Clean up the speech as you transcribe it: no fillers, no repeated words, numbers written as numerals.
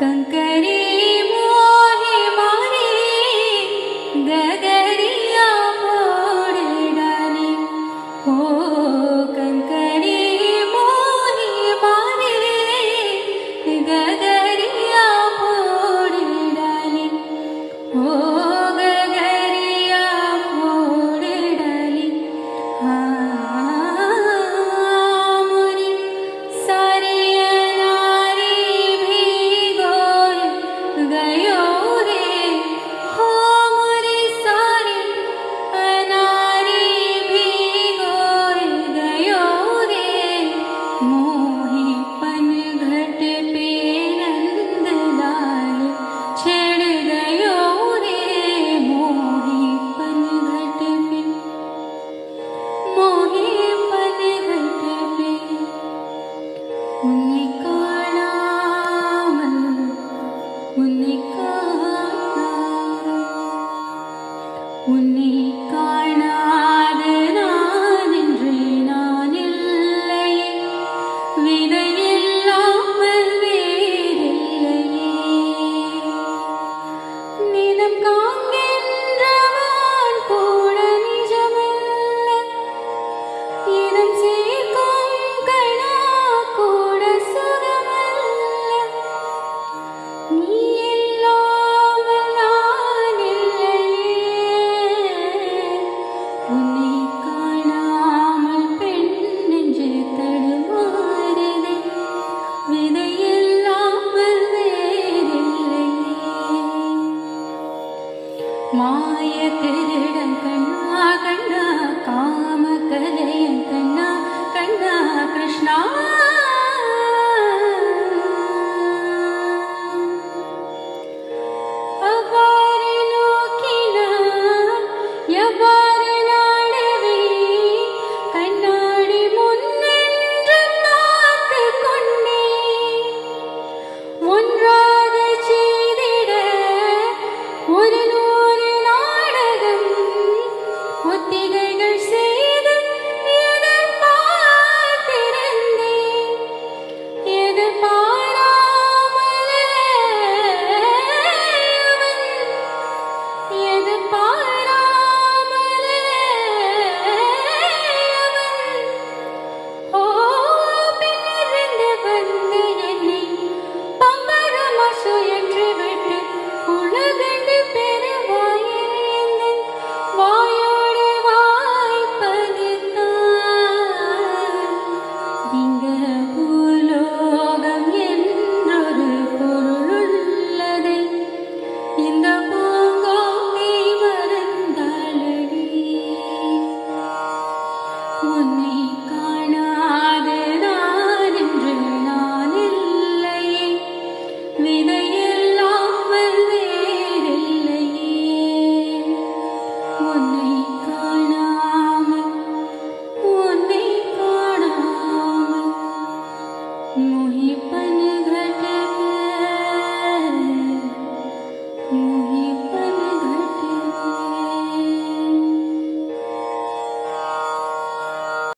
कंकरी मोही मारे गगरिया फोड़ डाली हो कंकरी मोही मारे गगरिया फोड़ डाली हो गगरिया फोड़ डाली हाँ मोरी सारी गयो रे हो मोरी सारी अनारी भिगो गयो रे मोही पनघट पे नंदलाल छेड़ गयो रे मोही पनघट पे मोही पनघट पे உன்னை காணாது நான் என்று நான் இல்லையே விதையில்லாமல் வேறில்லையே நிலம் காண்கின்றவன் கூட நிஜமல்ல இனம் சேர்க்கும் கணா கூட சுகமல்ல நீ இல்லாமல் நான் இல்லையே உன்னை காணாமல் பெண் நெஞ்சு தடுமாறுதே விதையில்லாமல் வேறில்லையே மாய திருடன் கண்ணா கண்ணா காம கலையன் கண்ணா கண்ணா கிருஷ்ணா